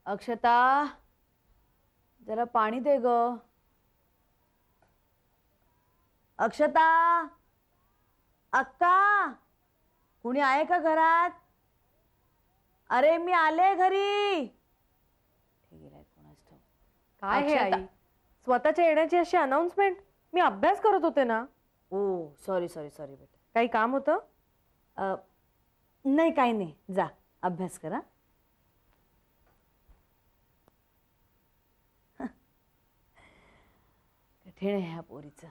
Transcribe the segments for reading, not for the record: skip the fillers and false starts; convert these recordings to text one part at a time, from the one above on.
अक्षता, जरा पाणी दे ग. अक्षता, अक्का, कुणी आहे का घरात? अरे मी आले घरी. काय हे आई, स्वतःच्या येण्याची अशी अनाउन्समेंट? मी अभ्यास करत होते ना. ओ सॉरी सॉरी सॉरी बेटा. काही काम होतं? नाही काही नाही, जा अभ्यास करा. कठीण आहे ह्या पोरीचं.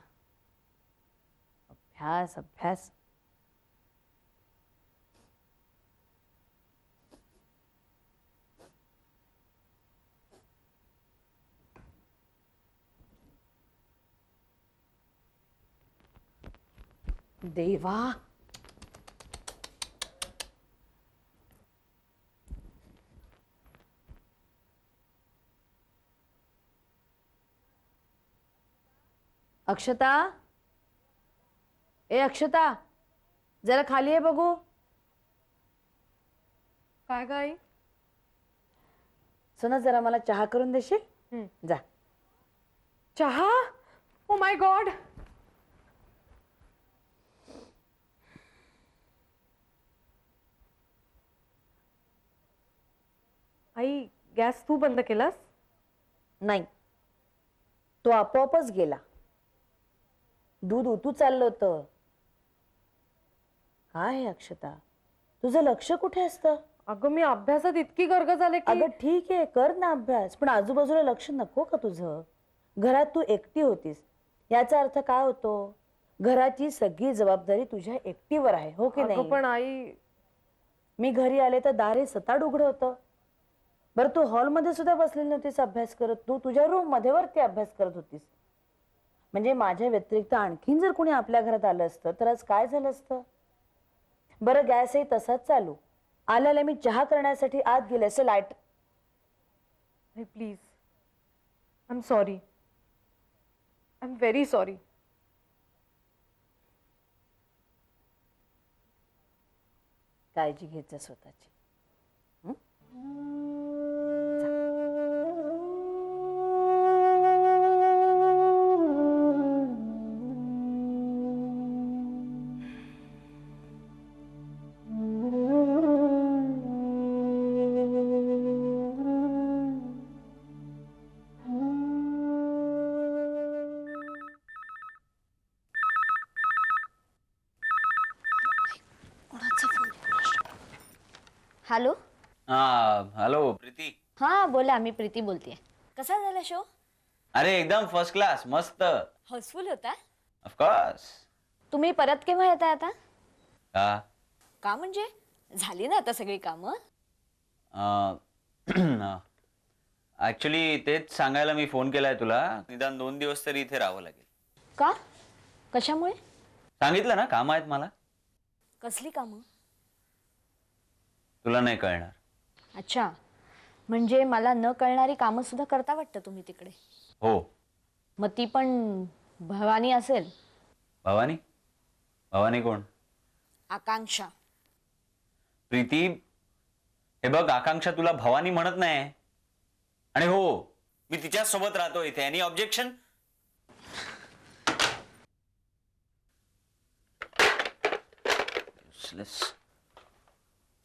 अभ्यास अभ्यास. देवा, अक्षता, ए अक्षता, जरा खाली आहे बघू. काय ग आई? सोना, जरा मला चहा करून देशील? जा. चहा? Oh my God. I, gas तू बंद केलास? नाही, तो आपोआपच गेला. दूध उतू चाललं होतं. काय आहे अक्षता, तुझं लक्ष कुठे असतं? अगं मी अभ्यासात इतकी गर्ग झाले की. अगं ठीक आहे, कर ना अभ्यास, पण आजूबाजूला लक्ष नको का तुझं? घरात तू एकटी होतीस, याचा अर्थ काय होतो? घराची सगळी जबाबदारी तुझ्या एकटीवर आहे, हो की नाही? पण आई, मी घरी आले तर दार हे सताड उघडं होतं. बरं, तू हॉलमध्ये सुद्धा बसलेली नव्हतीस अभ्यास करत, तू तुझ्या रूम मध्ये वरती अभ्यास करत होतीस. म्हणजे माझ्या व्यतिरिक्त आणखीन जर कोणी आपल्या घरात आलं असतं तर आज काय झालं असतं? बरं, गॅसही तसाच चालू. आल्याला मी चहा करण्यासाठी आत गेले असे light. Please, I am sorry, I am very sorry. काळजी घेत जा स्वतःची. हॅलो. हॅलो प्रीती. हा बोला, मी प्रीती बोलतेय. कसा झाला शो? अरे एकदम फर्स्ट क्लास, मस्त. हाऊसफुल होता? Of course. तुम्ही परत केव्हा येताय आता? का? का म्हणजे झाली ना आता सगळी कामं? ऍक्च्युली तेच सांगायला मी फोन केलाय तुला. निदान 2 दिवस तरी इथे राहावं लागेल. का? कशामुळे? सांगितलं ना, काम आहेत मला. कसली कामं? तुला नाही कळणार. अच्छा, म्हणजे मला न कळणारी कामं सुद्धा करता वाटतं तुम्ही तिकडे? हो. मग ती पण भवानी असेल? भवानी? भवानी कोण? आकांक्षा. प्रीती, हे बघ, आकांक्षा तुला भवानी म्हणत नाही. आणि हो, मी तिच्याच सोबत राहतो इथे. Any objection?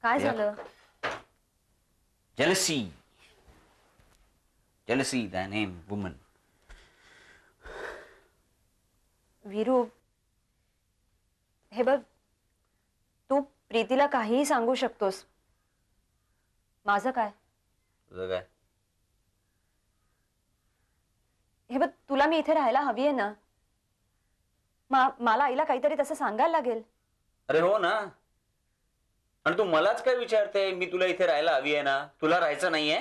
काय झालं? Jealousy. Jealousy, thy name, woman. Veeru, हे बघ, तू प्रीतीला काहीही सांगू शकतोस. माझं काय? तुझं काय? हे बघ, तुला मी इथे राहायला हवी आहे ना. मला आईला काहीतरी तसं सांगायला लागेल. अरे हो ना. आणि तू मलाच काय विचारते? मी तुला इथे राहायला हवी आहे ना, तुला राहायचं नाहीये?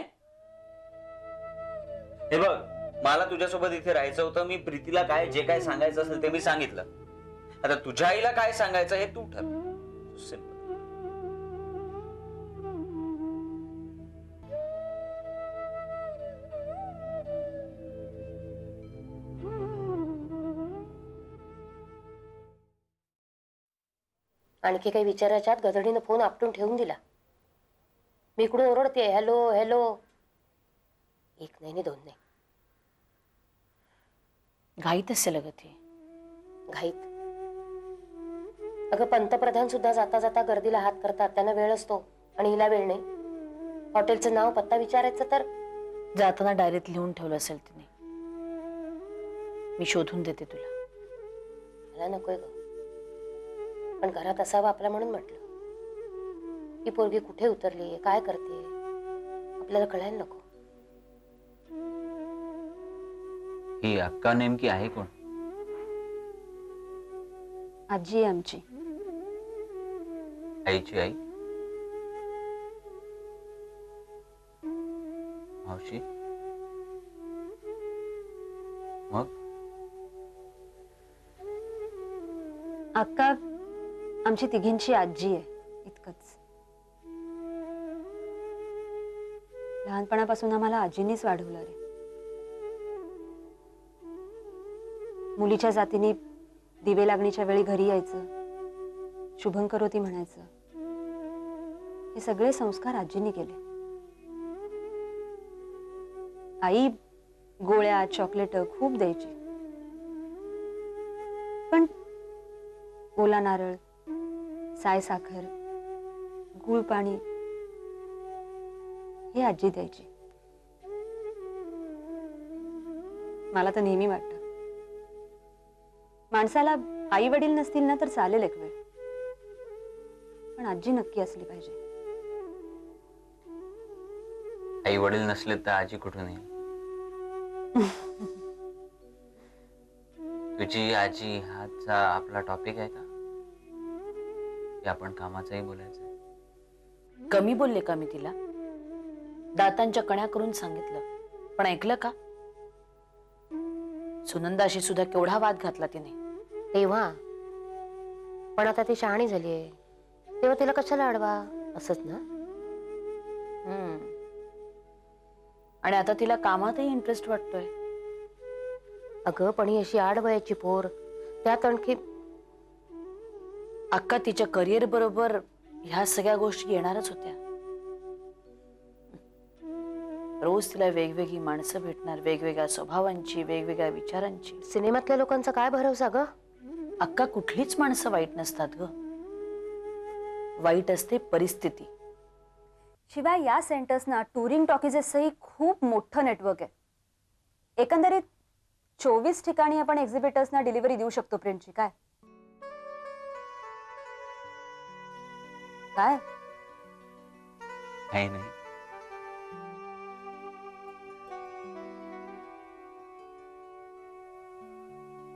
हे बघ, मला तुझ्यासोबत इथे राहायचं होतं. मी प्रीतीला जे काय सांगायचं असेल ते मी सांगितलं. आता तुझ्या आईला काय सांगायचं हे तू ठरव. सिंपल. आणखी काही विचारायच्या आत गधडीनं फोन आपटून ठेवून दिला. मी इकडून ओरडते हॅलो हॅलो, एक नाही आणि दोन नाही. घाईत असेल अगं ती. घाईत? अगं पंतप्रधान सुद्धा जाता जाता गर्दीला हात करतात, त्यांना वेळ असतो आणि हिला वेळ नाही. हॉटेलचं नाव पत्ता विचारायचं तर जाताना डायरीत लिहून ठेवलं असेल तिने. मी शोधून देते तुला. मला नकोय ग, पण घरात असावं आपला म्हणून म्हटलं. ही पोरगी कुठे उतरली, काय करते, आपल्याला कळायला नको. ही अक्का नेमकी आहे कोण? आजी आहे आमची. आईची आई? मावशी? मग अक्का आमची तिघींची आजी आहे, इतकंच. लहानपणापासून आम्हाला आजीनीच वाढवलं रे. मुलीच्या जातीने दिवे लागणीच्या वेळी घरी यायचं, शुभंकरोती म्हणायचं. हे सगळे संस्कार आजीनी केले. आई गोळ्या चॉकलेट खूप द्यायची, पण ओला नारळ, साय साखर, गुळ पाणी हे आजी द्यायची. मला तर नेहमी वाटतं माणसाला आई वडील नसतील ना तर चालेल एक वेळ, पण आजी नक्की असली पाहिजे. आई वडील नसले तर आजी कुठून येईल? तुझी आजी हाचा आपला टॉपिक आहे का? की आपण कामाचंही बोलायचं? कमी बोलले का मी तिला? दातांच्या कण्या करून सांगितलं, पण ऐकलं का? सुनंदाशी सुद्धा केवढा वाद घातला तिने. तेव्हा पण आता ती शहाणी झालीये, तेव्हा तिला कशाला अडवा, असंच ना? आणि आता तिला कामातही इंटरेस्ट वाटतोय. अगं पण ही अशी आड वयाची पोर, त्यात आणखी अक्का तिच्या करिअर बरोबर ह्या सगळ्या गोष्टी येणारच होत्या. रोज तिला वेगवेगळी माणसं भेटणार, वेगवेगळ्या स्वभावांची, वेगवेगळ्या विचारांची. सिनेमातल्या लोकांचा काय भरवसा ग? अक्का कुठलीच माणसं वाईट नसतात ग. वाईट असते परिस्थिती. शिवाय या सेंटर्सना टुरिंग टॉकीजेसचंही खूप मोठं नेटवर्क आहे. एकंदरीत 24 ठिकाणी आपण एक्झिबिटर्सना डिलिव्हरी देऊ शकतो प्रिंटची. काय काय नाही नाही,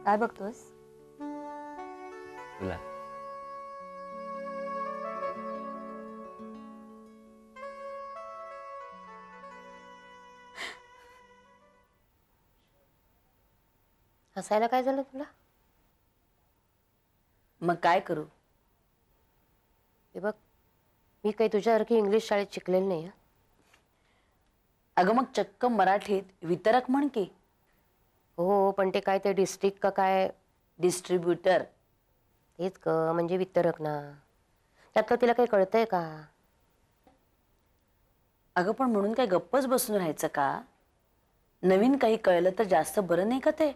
काय बघतोस? तुला. हसायला काय झालं तुला? मग काय करू? हे बघ, मी काही तुझ्यासारखी इंग्लिश शाळेत शिकलेली नाही. अगं मग चक्क मराठीत वितरक म्हण की. हो, पण ते काय ते डिस्ट्रिक्ट का काय? डिस्ट्रीब्युटर. तेच ग, म्हणजे वितरक ना. त्यातलं तिला काही कळतंय का? अगं पण म्हणून काय गप्पच बसून राहायचं का? नवीन काही कळलं तर जास्त बरं नाही का ते?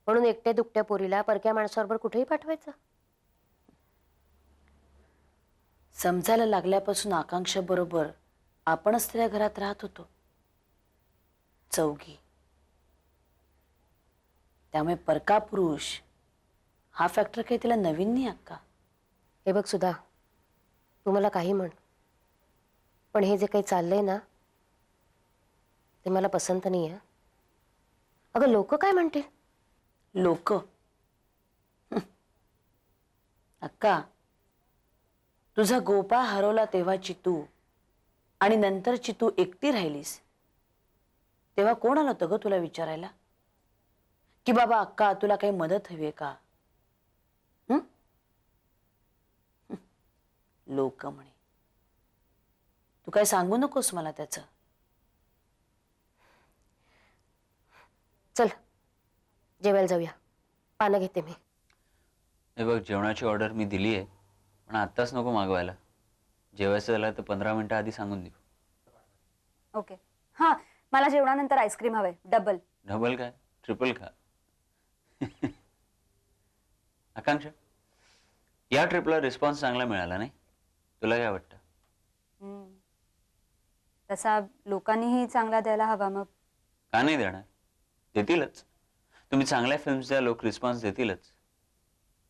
म्हणून एकट्या दुकट्या पोरीला परक्या माणसाबरोबर कुठेही पाठवायचं? समजायला लागल्यापासून आकांक्षा बरोबर आपणच तिला घरात राहत होतो, चौघी. त्यामुळे परका पुरुष हा फॅक्टर काही तिला नवीन नाही अक्का. हे बघ सुधा, तू मला काही म्हण, पण हे जे काही चाललंय ना ते मला पसंत नाही आहे. अगं लोक काय म्हणतील? लोक? अक्का, तुझा गोपा हरवला तेव्हाची तू आणि नंतरची तू एकटी राहिलीस तेव्हा कोण आलं होतं ग तुला विचारायला की बाबा अक्का तुला काही मदत हवी आहे का? लोक म्हणे. तू काय सांगू नकोस मला त्याचं. चल जेवायला जाऊया, पानं घेते मी. हे बघ, जेवणाची ऑर्डर मी दिली आहे, पण आत्ताच नको मागवायला. जेवायचं झालं तर 15 मिनिटं आधी सांगून देऊ. ओके. हां, मला जेवणानंतर आईस्क्रीम हवंय, डबल. डबल काय ट्रिपल का? आकांक्षा, या ट्रिपला रिस्पॉन्स चांगला मिळाला नाही? तुला काय वाटतं? तसा लोकांनीही चांगला द्यायला हवा मग. का नाही देणार? देतीलच. तुम्ही चांगल्या फिल्म्स द्या, लोक रिस्पॉन्स देतीलच.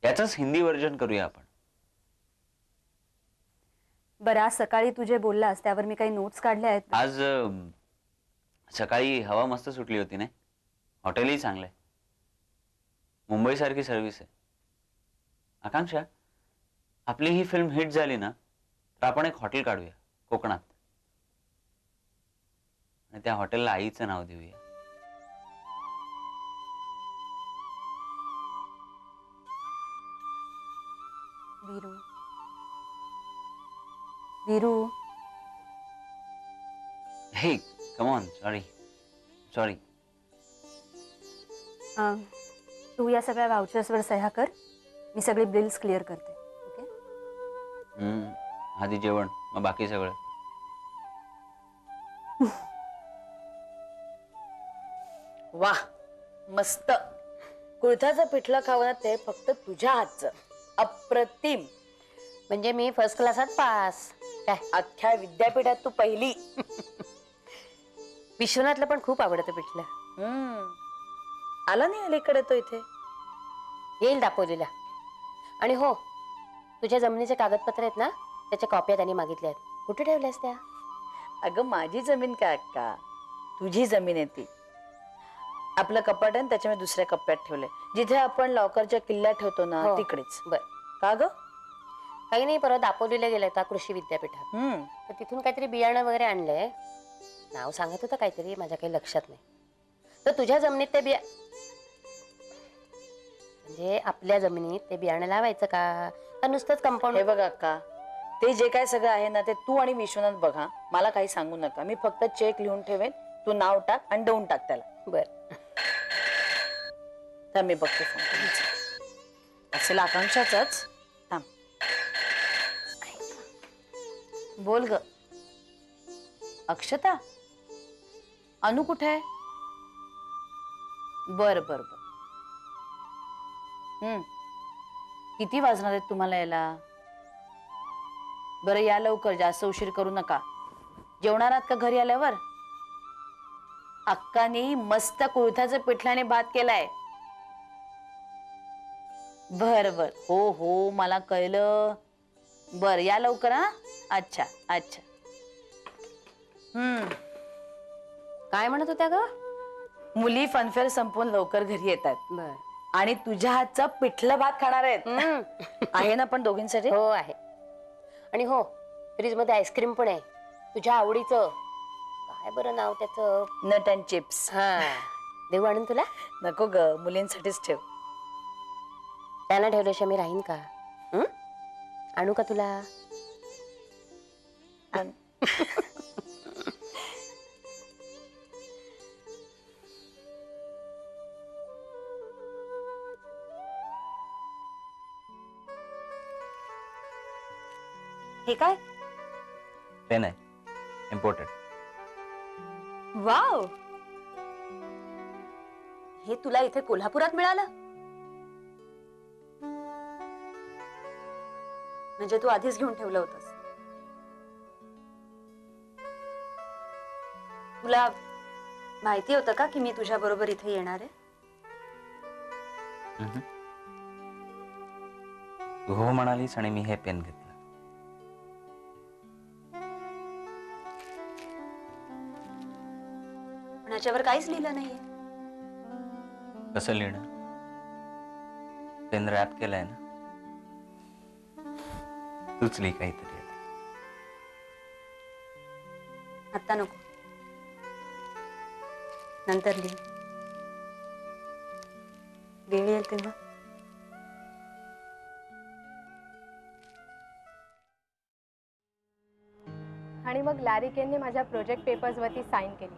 याचाच हिंदी व्हर्जन करूया आपण. बरं, आज सकाळी तू जे बोललास त्यावर मी काही नोट्स काढल्या आहेत. आज सकाळी हवा मस्त सुटली होती नाही? हॉटेलही चांगलं आहे. मुंबईसारखी सर्व्हिस आहे. आकांक्षा, आपली ही फिल्म हिट झाली ना तर आपण एक हॉटेल काढूया कोकणात आणि त्या हॉटेलला आईचं नाव देऊया. वीरू, वीरू. हे कम ऑन, सॉरी. तू या सगळ्या वाउचर्सवर सह्या कर. मी सगळे बिल्स क्लिअर करते. ओके. आधी जेवण, मग बाकी सगळं. वाह, मस्त. कुळथाचं पिठलं खावं ना ते फक्त तुझ्या हातचं. अप्रतिम. म्हणजे मी फर्स्ट क्लासात पास. काय अख्ख्या विद्यापीठात तू पहिली. विश्वनाथला पण खूप आवडतं पिठलं. आला नाही अलीकडे तो इथे? येईल दापोलीला. आणि हो, तुझ्या जमिनीचे कागदपत्र आहेत ना, त्याच्या कॉप्या त्यांनी मागितल्या आहेत. कुठे ठेवल्यास त्या? अगं माझी जमीन काय अक्का, तुझी जमीन आहे ती. आपलं कपाट आहे ना, त्याच्यामुळे दुसऱ्या कप्प्यात ठेवलंय. जिथे आपण लॉकरच्या किल्ल्यात ठेवतो ना हो. तिकडेच. बर. का ग? काही नाही, परत दापोलीला गेले होता कृषी विद्यापीठात. तर तिथून काहीतरी बियाणं वगैरे आणलंय. नाव सांगत होतं काहीतरी, माझ्या काही लक्षात नाही. तर तुझ्या जमिनीत ते म्हणजे आपल्या जमिनीत ते बियाणं लावायचं का नुसतंच कंपाऊंड? हे बघ अक्का, ते जे काय सगळं आहे ना ते तू आणि विश्वनाथ बघा. मला काही सांगू नका. मी फक्त चेक लिहून ठेवेन, तू नाव टाक आणि देऊन टाक त्याला. बर. तर मी बघते फोन. असेल आकांक्षाच. थांब. बोल ग. अक्षता, अनु कुठे आहे? बर बर बर. किती वाजणार आहेत तुम्हाला यायला? बरं या लवकर, जास्त उशीर करू नका. जेवणार आहात का घरी आल्यावर? अक्काने मस्त कुळथाचं पिठल्याने भात केलाय. बर बर, हो हो, मला कळलं. बर, या लवकर. हा, अच्छा अच्छा. काय म्हणत होत्या ग? मुली फनफेअर संपवून लवकर घरी येतात बर. आणि तुझ्या हातचा पिठलं भात खाणार आहेत. आहे ना पण दोघींसाठी? हो आहे. आणि हो, फ्रीज मध्ये आईस्क्रीम पण आहे तुझ्या आवडीचं. काय बरं नाव त्याचं? Nut and chips. हा, देऊ आणून तुला? नको ग, मुलींसाठीच ठेव. त्यांना ठेवल्याशिवाय मी राहीन का? आणू का तुला? हे काय? पेन आहे, इम्पोर्टेड. वाव, हे तुला इथे कोल्हापुरात मिळालं? म्हणजे तू आधीच घेऊन ठेवलं होतंस? तुला माहिती होतं का की मी तुझ्या बरोबर इथे येणार आहे? तू हो म्हणालीस आणि मी हे पेन घेतलं. पण याच्यावर काहीच लिहिलं नाहीये. कसं लिहिणं? पेन रॅप केलाय ना. तूच लिही काहीतरी. आता नको, नंतर लिही. वेळ येईल तेव्हा. आणि मग लॅरिक यांनी माझ्या प्रोजेक्ट पेपर्सवरती साईन केली.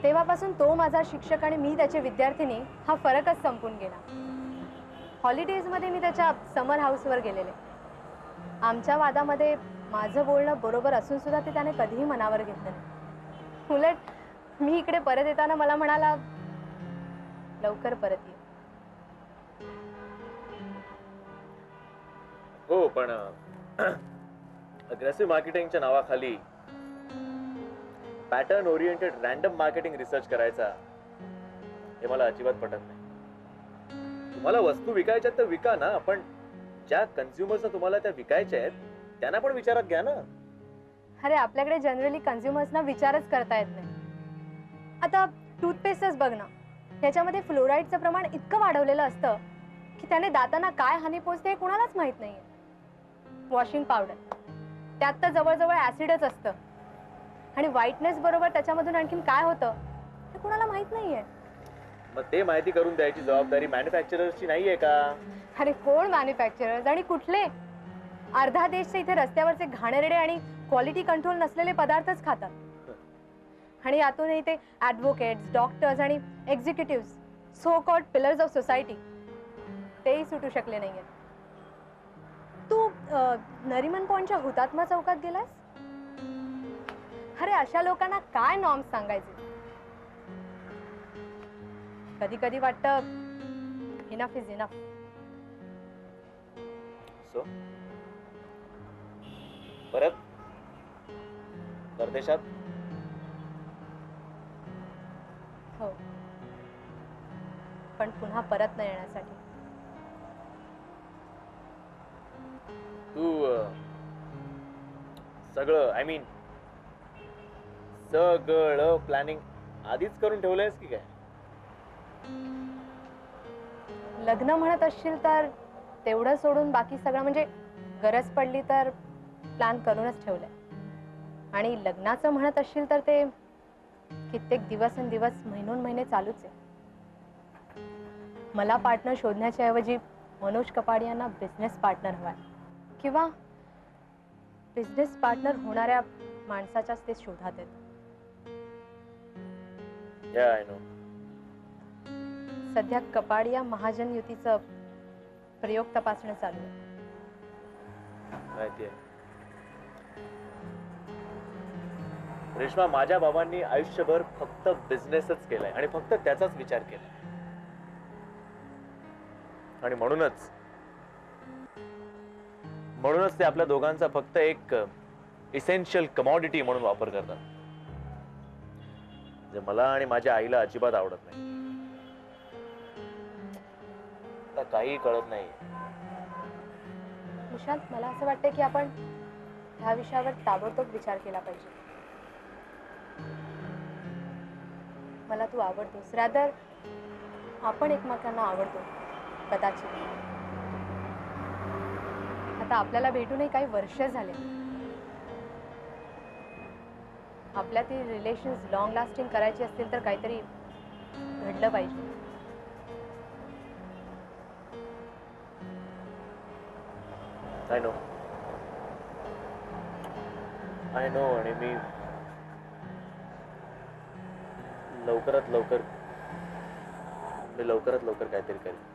तेव्हापासून तो माझा शिक्षक आणि मी त्याचे विद्यार्थिनी हा फरकच संपून गेला. हॉलिडेजमध्ये मी त्याच्या समर हाऊसवर गेलेले. आमच्या वादामध्ये माझं बोलणं बरोबर असून सुद्धा ते त्याने कधीही मनावर घेतलं नाही. उलट मी इकडे परत येताना मला म्हणाला, लवकर परत ये. हो पण अग्रेसिव्ह मार्केटिंगच्या नावाखाली pattern oriented random marketing research करायचा हे मला अजिबात पटत नाही. तुम्हाला वस्तू विकायच्या तर विका ना, पण ज्या कन्झ्युमर्सना तुम्हाला त्या विकायच्या आहेत त्यांना पण विचारात घ्या ना. अरे आपल्याकडे जनरली कन्झ्युमर्सना विचारच करता येत नाही. आता टूथपेस्टच बघ ना, त्याच्यामध्ये फ्लोराईडचं प्रमाण इतकं वाढवलेलं असतं की त्याने दातांना काय हानी पोचते हे कुणालाच माहित नाहीये. वॉशिंग पावडर, त्यात तर जवळजवळ ऍसिडच असतं, आणि व्हाईटनेस बरोबर त्याच्यामधून आणखीन काय होतं हे कुणाला माहित नाहीये. मग ते माहिती करून द्यायची जबाबदारी मॅन्युफॅक्चरर्सची नाहीये का? अरे कोण मॅन्युफॅक्चरर्स आणि कुठले? अर्धा देश इथे रस्त्यावरचे घाणेरडे आणि क्वालिटी कंट्रोल नसलेले पदार्थच खातात, आणि यातूनही ते ॲडव्होकेट्स, डॉक्टर्स आणि executive, so called pillars of society, तेही सुटू शकले नाहीये. तू नरिमन पॉइंटच्या हुतात्मा चौकात गेलास? अरे अशा लोकांना काय नॉर्म्स सांगायचे? कधी कधी वाटतं इनफ इज इनफ. सो परत परदेशात हो, पण पुन्हा परत न येण्यासाठी. तू सगळं आय मीन सगळं प्लॅनिंग आधीच करून ठेवलंयस की काय? लग्न म्हणत असशील तर तेवढं सोडून बाकी सगळं, म्हणजे गरज पडली तर प्लॅन करूनच ठेवलंय. आणि लग्नाचं म्हणत असशील तर ते कित्येक दिवस आणि दिवस, महिनोन महिने चालूच आहे. मला पार्टनर शोधण्याच्या ऐवजी मनोज कपाडियांना बिझनेस पार्टनर हवाय, किंवा बिझनेस पार्टनर होणाऱ्या माणसाच्याच ते शोधात आहेत. या आय नो. सध्या कपाडिया महाजन युतीचं प्रयोग तपासणं चालू आहे. माहितीये रेश्मा, माझ्या बाबांनी आयुष्यभर फक्त बिझनेसच केलाय आणि फक्त त्याचाच विचार केलाय, आणि म्हणूनच ते आपल्या दोघांचा फक्त एक इसेन्शियल कमॉडिटी म्हणून वापर करतात, जे मला आणि माझ्या आईला अजिबात आवडत नाही. आता काही कळत नाही. निशांत, मला असं वाटतं की आपण ह्या विषयावर ताबडतोब विचार केला पाहिजे. मला तू आवडतोस, रादर आपण एकमेकांना आवडतो कदाचित. आता आपल्याला भेटूनही काही वर्ष झाले. आपल्यातील रिलेशन्स लॉंग लास्टिंग करायची असतील तर काहीतरी घडलं पाहिजे. आय नो आणि मी लवकरात लवकर काहीतरी करेन.